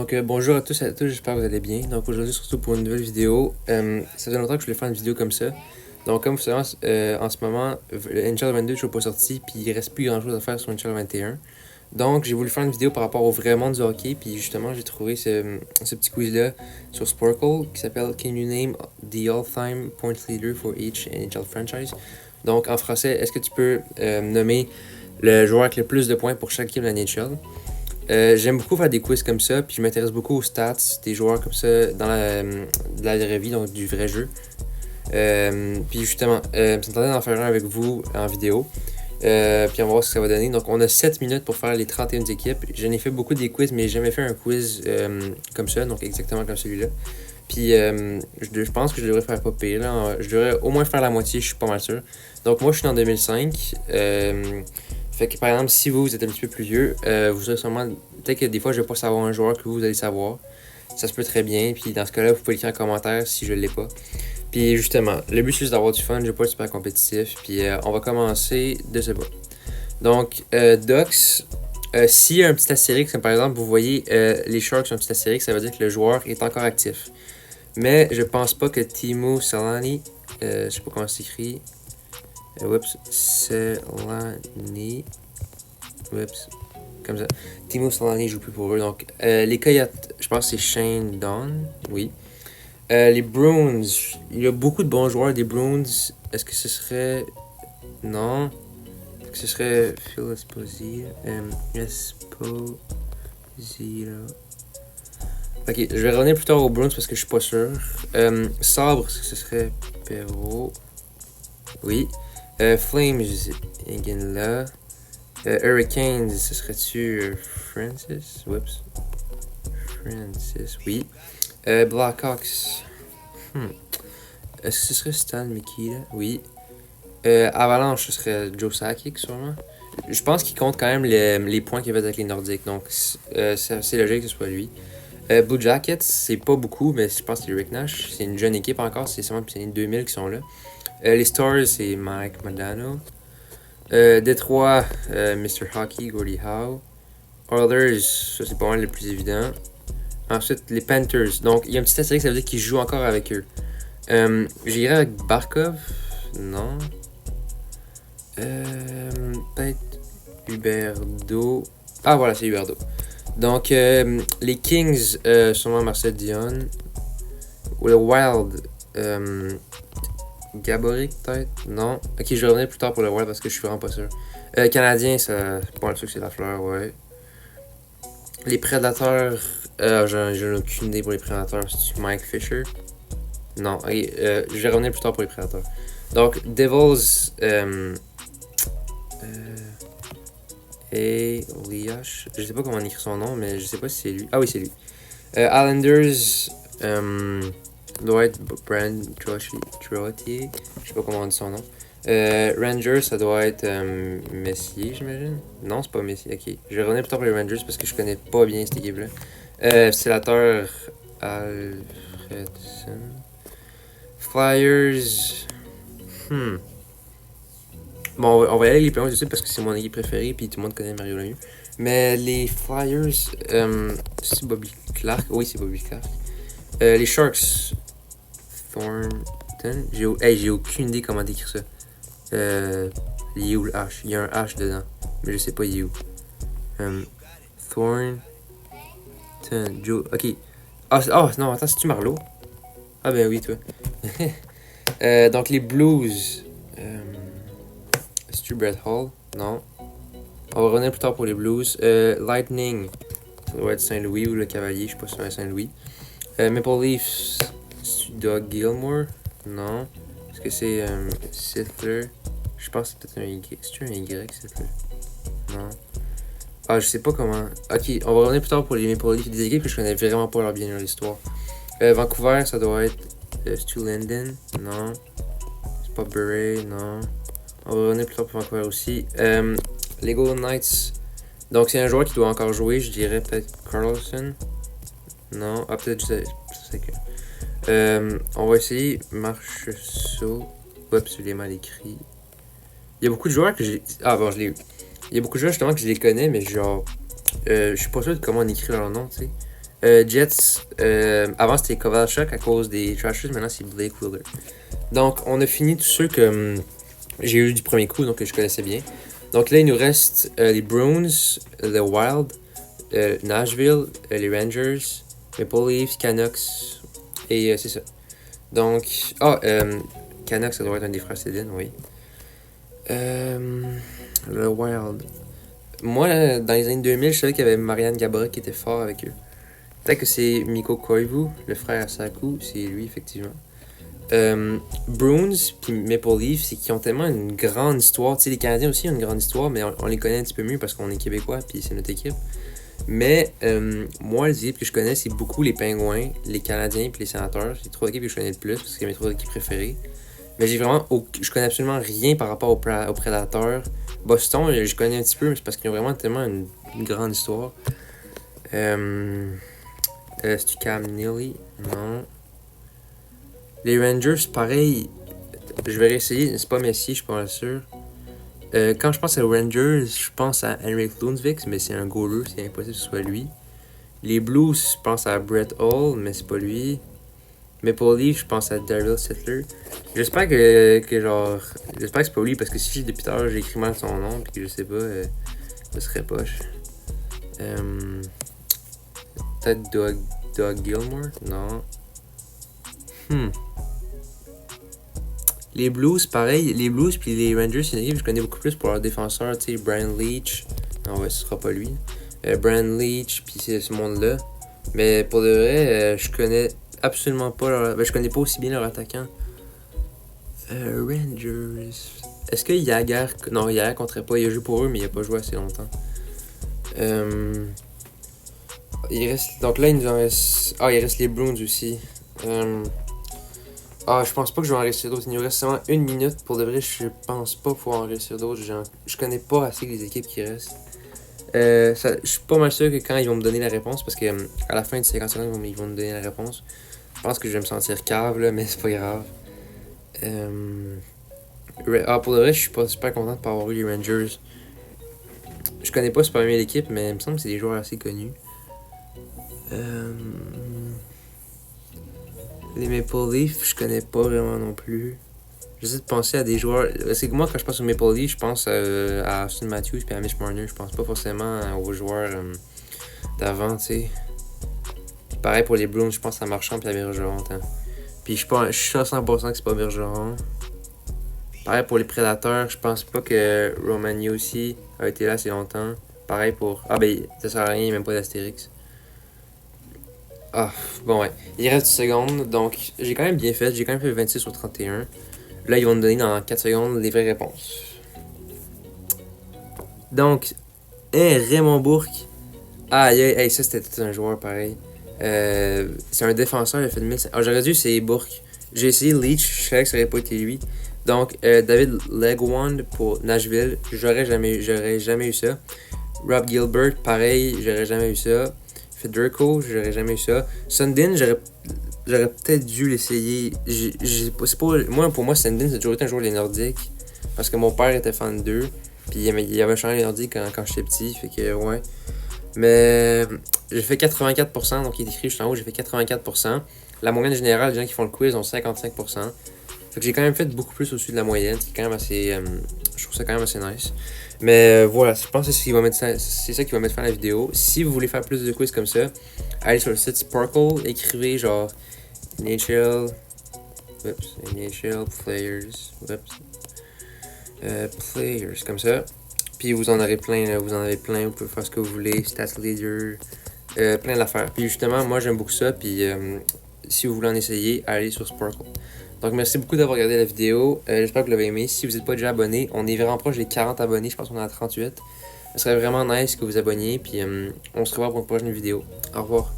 Donc bonjour à tous et à tous, j'espère que vous allez bien. Donc aujourd'hui surtout pour une nouvelle vidéo. Ça fait longtemps que je voulais faire une vidéo comme ça. Donc comme vous savez, en ce moment, Angel 22 n'est pas sorti, puis il reste plus grand chose à faire sur Angel 21. Donc j'ai voulu faire une vidéo par rapport au vrai monde du hockey, puis justement j'ai trouvé ce petit quiz-là sur Sporkle qui s'appelle Can you name the all-time point leader for each NHL franchise? Donc en français, est-ce que tu peux nommer le joueur avec le plus de points pour chaque équipe de la NHL? J'aime beaucoup faire des quiz comme ça, puis je m'intéresse beaucoup aux stats des joueurs comme ça dans la vraie vie, donc du vrai jeu. Puis justement, ça me tentait d'en faire un avec vous en vidéo. Puis on va voir ce que ça va donner. Donc on a 7 minutes pour faire les 31 équipes. J'en ai fait beaucoup des quiz, mais j'ai jamais fait un quiz comme ça, donc exactement comme celui-là. Puis je pense que je devrais faire pas pire. Là. Je devrais au moins faire la moitié, je suis pas mal sûr. Donc moi je suis en 2005. Fait que par exemple, si vous êtes un petit peu plus vieux, vous aurez sûrement. Peut-être que des fois je vais pas savoir un joueur que vous allez savoir. Ça se peut très bien. Puis dans ce cas-là, vous pouvez écrire en commentaire si je l'ai pas. Puis justement, le but c'est juste d'avoir du fun, je vais pas être super compétitif. Puis on va commencer de ce bas. Donc, Docs, s'il y a un petit astérix, comme par exemple, vous voyez les Sharks ont un petit astérix, ça veut dire que le joueur est encore actif. Mais je pense pas que Timo Solani, je sais pas comment c'est écrit. Solani. Comme ça. Timo Solani joue plus pour eux. Donc, les Coyotes, je pense que c'est Shane Dawn. Oui. Les Bruins, il y a beaucoup de bons joueurs des Bruins. Est-ce que ce serait. Non. Est-ce que ce serait Phil Esposito? Esposito. Ok, je vais revenir plus tard aux Bruins parce que je suis pas sûr. Sabre, est-ce que ce serait Perrault? Oui. Flames, Iginla. Hurricanes, ce serait-tu Francis? Whoops. Francis, oui. Blackhawks. Est-ce que ce serait Stan Mikita? Oui. Avalanche, ce serait Joe Sakic, sûrement. Je pense qu'il compte quand même les points qu'il a fait avec les Nordiques, donc c'est logique que ce soit lui. Blue Jackets, c'est pas beaucoup, mais je pense que c'est Rick Nash. C'est une jeune équipe encore, c'est seulement les 2000 qui sont là. Les Stars, c'est Mike Modano. Détroit, Mr. Hockey, Gordie Howe. Oilers, ça c'est pas mal le plus évident. Ensuite, les Panthers. Donc, il y a un petit astérisque, ça veut dire qu'ils jouent encore avec eux. J'irai avec Barkov. Non. Peut-être Huberdeau. Ah, voilà, c'est Huberdeau. Donc, les Kings, sûrement Marcel Dion. Ou le Wild. Gaborik, peut-être? Non. Ok, je vais revenir plus tard pour le Wild parce que je suis vraiment pas sûr. Canadien, ça. Pas sûr que c'est la fleur, ouais. Les Prédateurs. J'en ai aucune idée pour les Prédateurs. C'est Mike Fisher? Non, ok. Je vais revenir plus tard pour les Prédateurs. Donc, Devils. Et Liash. Je sais pas comment on écrit son nom, mais je sais pas si c'est lui. Ah oui, c'est lui. Islanders. Doit être Brand Trottier. Je sais pas comment on dit son nom. Rangers, ça doit être Messier, j'imagine. Non, c'est pas Messier. Ok. Je vais revenir plus tard pour les Rangers parce que je connais pas bien cette équipe-là. Sénateur Alfredson. Flyers. Bon, on va y aller avec les Penguins aussi parce que c'est mon équipe préférée puis tout le monde connaît Mario Lemieux. Mais les Flyers, c'est Bobby Clark. Oui, c'est Bobby Clark. Les Sharks, Thornton. J'ai aucune idée comment décrire ça. Il est où le H? Il y a un H dedans, mais je sais pas il est où. Thornton. Joe. Ok. Non, attends, c'est-tu Marlowe? Ah ben oui, toi. Donc les Blues. C'est-tu Brett Hall? Non. On va revenir plus tard pour les Blues. Lightning. Ça doit être Saint-Louis ou le Cavalier, je sais pas si c'est Saint-Louis. Maple Leafs. C'est-tu Doug Gilmore? Non. Est-ce que c'est Sittler? Je pense que c'est peut-être un Y. C'est-tu un Y, Sittler? Non. Ah, je sais pas comment. Ok, on va revenir plus tard pour les Maple Leafs. Des équipes que je connais vraiment pas leur bien leur histoire. Vancouver, ça doit être Stu Linden? Non. C'est pas Beret? Non. On va revenir plus tard pour Vancouver aussi. Les Golden Knights. Donc, c'est un joueur qui doit encore jouer. Je dirais peut-être Carlson. Non. Ah, peut-être je sais que. On va essayer Marchessault. Oups, je l'ai mal écrit. Il y a beaucoup de joueurs que j'ai. Ah, bon, je l'ai eu. Il y a beaucoup de joueurs justement que je les connais, mais genre. Je suis pas sûr de comment on écrit leur nom, tu Jets, avant c'était Kovalchuk à cause des Trashers, maintenant c'est Blake Wheeler. Donc on a fini tous ceux que j'ai eu du premier coup, donc que je connaissais bien. Donc là il nous reste les Bruins, le Wild, Nashville, les Rangers, Maple Leafs, Canucks, et c'est ça. Donc, Canucks ça doit être un des frères Sedin, oui. Le Wild. Moi, là, dans les années 2000, je savais qu'il y avait Marianne Gaborik qui était fort avec eux. Peut-être que c'est Mikko Koivu, le frère à Saku, c'est lui, effectivement. Bruins puis Maple Leafs, c'est qu'ils ont tellement une grande histoire. Tu sais, les Canadiens aussi ont une grande histoire, mais on les connaît un petit peu mieux parce qu'on est Québécois puis c'est notre équipe. Mais moi, les équipes que je connais, c'est beaucoup les Pingouins, les Canadiens puis les Sénateurs. C'est les trois équipes que je connais le plus parce que c'est mes trois équipes préférées. Mais je connais absolument rien par rapport aux Prédateurs. Boston, je connais un petit peu, mais c'est parce qu'ils ont vraiment tellement une grande histoire. C'est-tu Cam Neely? Non. Les Rangers, pareil. Je vais réessayer. C'est pas Messi, je suis pas sûr. Quand je pense aux Rangers, je pense à Henrik Lundqvist, mais c'est un goaler, c'est impossible que ce soit lui. Les Blues, je pense à Brett Hall, mais c'est pas lui. Maple Leaf, je pense à Daryl Sittler. J'espère j'espère que c'est pas lui, parce que si depuis tout à l'heure j'ai écrit mal son nom, puis que je sais pas, ce serait poche. Peut-être Doug Gilmore? Non. Les Blues, pareil. Les Blues puis les Rangers, c'est une équipe que je connais beaucoup plus pour leurs défenseurs. Tu sais, Brian Leach. Non, ouais, ce sera pas lui. Brian Leach, puis c'est ce monde-là. Mais pour de vrai, je connais absolument pas je connais pas aussi bien leur attaquant. Rangers. Est-ce que Jagger... Non, Jagger compterait pas. Il a joué pour eux, mais il a pas joué assez longtemps. Il reste... Donc là, il nous en reste... il reste les Bruins aussi. Je pense pas que je vais en rester d'autres. Il nous reste seulement 1 minute. Pour de vrai, je pense pas pouvoir en rester d'autres. Je connais pas assez les équipes qui restent. Je suis pas mal sûr que quand ils vont me donner la réponse, parce que à la fin de 50 secondes, ils vont me donner la réponse. Je pense que je vais me sentir cave, là, mais c'est pas grave. Pour de vrai, je suis pas super content de pas avoir eu les Rangers. Je connais pas super bien l'équipe, mais il me semble que c'est des joueurs assez connus. Les Maple Leafs, je connais pas vraiment non plus. J'essaie de penser à des joueurs. C'est que moi, quand je pense aux Maple Leafs, je pense à Austin Matthews et à Mitch Marner. Je pense pas forcément aux joueurs d'avant, tu sais. Pareil pour les Bruins, je pense à Marchand et à Bergeron. Puis je suis sûr à 100% que c'est pas Bergeron. Pareil pour les Prédateurs, je pense pas que Romagny aussi a été là assez longtemps. Pareil pour... ça sert à rien, il n'y a même pas d'Astérix. Bon ouais. Il reste 10 secondes, donc j'ai quand même bien fait. J'ai quand même fait 26 sur 31. Là, ils vont nous donner dans 4 secondes les vraies réponses. Donc, Raymond Bourque. Ça c'était tout un joueur pareil. C'est un défenseur, il a fait 1500. J'aurais dû essayer Bourque. J'ai essayé Leach, je savais que ça aurait pas été lui. Donc, David Legwand pour Nashville, j'aurais jamais eu ça. Rob Gilbert, pareil, j'aurais jamais eu ça. Federico, j'aurais jamais eu ça. Sundin, j'aurais peut-être dû l'essayer. Moi, pour moi, Sundin, c'est toujours été un joueur des Nordiques. Parce que mon père était fan d'eux. Puis il avait changé les Nordiques quand j'étais petit. Fait que, ouais. Mais j'ai fait 84%. Donc, il est écrit juste en haut, j'ai fait 84%. La moyenne générale des gens qui font le quiz ont 55%. Fait que j'ai quand même fait beaucoup plus au-dessus de la moyenne. C'est quand même assez... je trouve ça quand même assez nice. Mais voilà, je pense que c'est ça qui va mettre fin à la vidéo. Si vous voulez faire plus de quiz comme ça, allez sur le site Sparkle, écrivez genre NHL Players, Players, comme ça. Puis vous en aurez plein, là, vous pouvez faire ce que vous voulez, Stats Leader, plein d'affaires. Puis justement, moi j'aime beaucoup ça, puis si vous voulez en essayer, allez sur Sparkle. Donc merci beaucoup d'avoir regardé la vidéo, j'espère que vous l'avez aimé. Si vous n'êtes pas déjà abonné, on est vraiment proche des 40 abonnés, je pense qu'on est à 38. Ce serait vraiment nice que vous abonniez, puis on se revoit pour une prochaine vidéo. Au revoir.